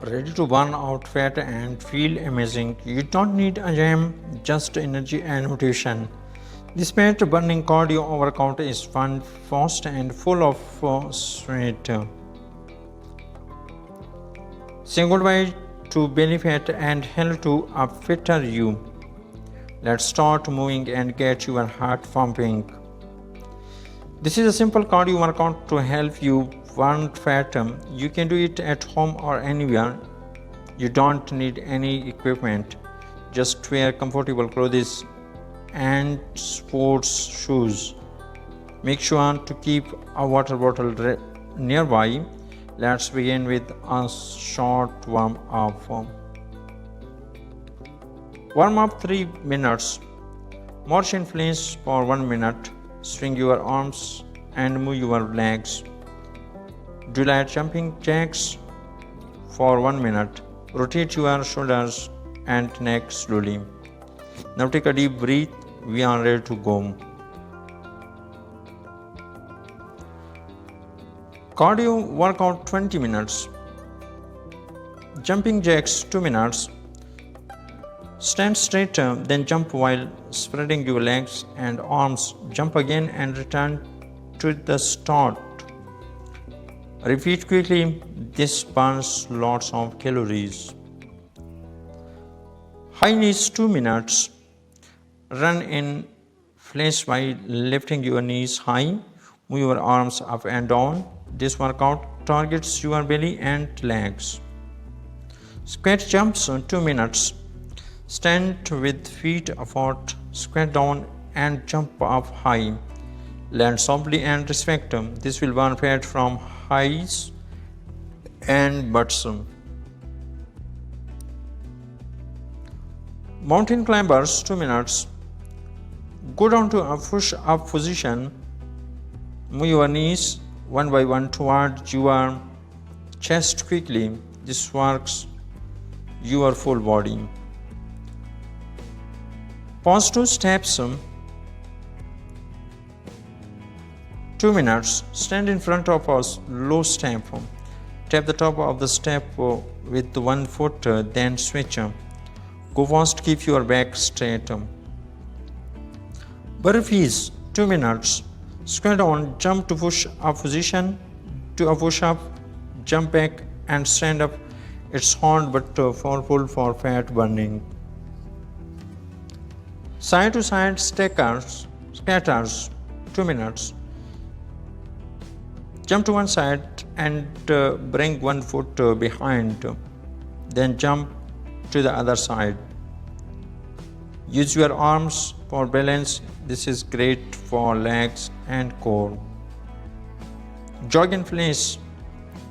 Ready to burn out fat and feel amazing? You don't need a gym, just energy and nutrition. This fat burning cardio workout is fun, fast, and full of sweat. Say goodbye to belly fat and hello to a fitter you. Let's start moving and get your heart pumping. This is a simple cardio workout to help you burn fat. You can do it at home or anywhere. You don't need any equipment. Just wear comfortable clothes and sports shoes. Make sure to keep a water bottle nearby. Let's begin with a short warm up. Warm up 3 minutes. March in place for 1 minute. Swing your arms and move your legs. Do light jumping jacks for 1 minute. Rotate your shoulders and neck slowly. Now take a deep breath. We are ready to go. Cardio workout 20 minutes. Jumping jacks 2 minutes. Stand straight, then jump while spreading your legs and arms. Jump again and return to the start. Repeat quickly. This burns lots of calories. High knees 2 minutes. Run in place while lifting your knees high. Move your arms up and down. This workout targets your belly and legs. Squat jumps 2 minutes. Stand with feet apart, squat down and jump up high. Land softly and respect. This will burn fat from highs and butts. Mountain climbers 2 minutes. Go down to a push-up position. Move your knees one by one toward your chest quickly. This works your full body. Pause 2 steps. 2 minutes. Stand in front of a low step. Tap the top of the step with one foot, then switch. Go fast, keep your back straight. Burpees 2 minutes. Squat down, jump to push up position, to a push up, jump back and stand up. It's hard but powerful for fat burning. Side to side scatters 2 minutes. Jump to one side and bring one foot behind. Then jump to the other side. Use your arms for balance. This is great for legs and core. Jog in place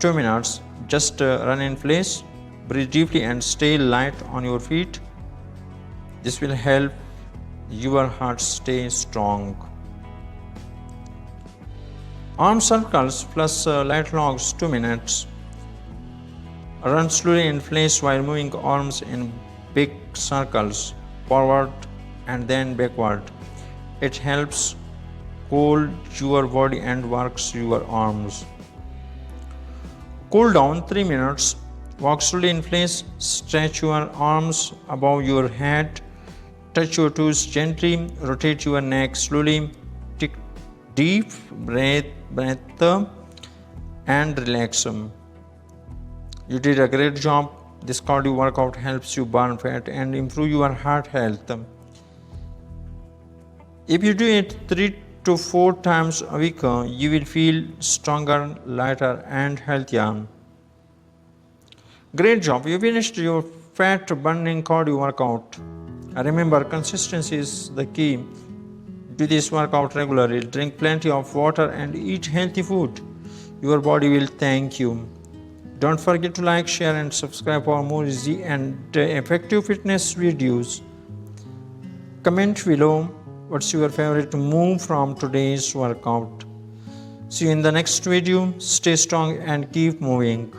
2 minutes. Just run in place. Breathe deeply and stay light on your feet. This will help your heart stay strong. Arm circles plus light logs 2 minutes. Run slowly in place while moving arms in big circles, forward and then backward. It helps cool your body and works your arms. Cool down 3 minutes. Walk slowly in place. Stretch your arms above your head. Touch your toes gently. Rotate your neck slowly. Take deep breath and relax. You did a great job. This cardio workout helps you burn fat and improve your heart health. If you do it 3 to 4 times a week, you will feel stronger, lighter, and healthier. Great job! You finished your fat burning cardio workout. Remember, consistency is the key. Do this workout regularly, drink plenty of water, and eat healthy food. Your body will thank you. Don't forget to like, share, and subscribe for more easy and effective fitness videos. Comment below what's your favorite move from today's workout. See you in the next video. Stay strong and keep moving.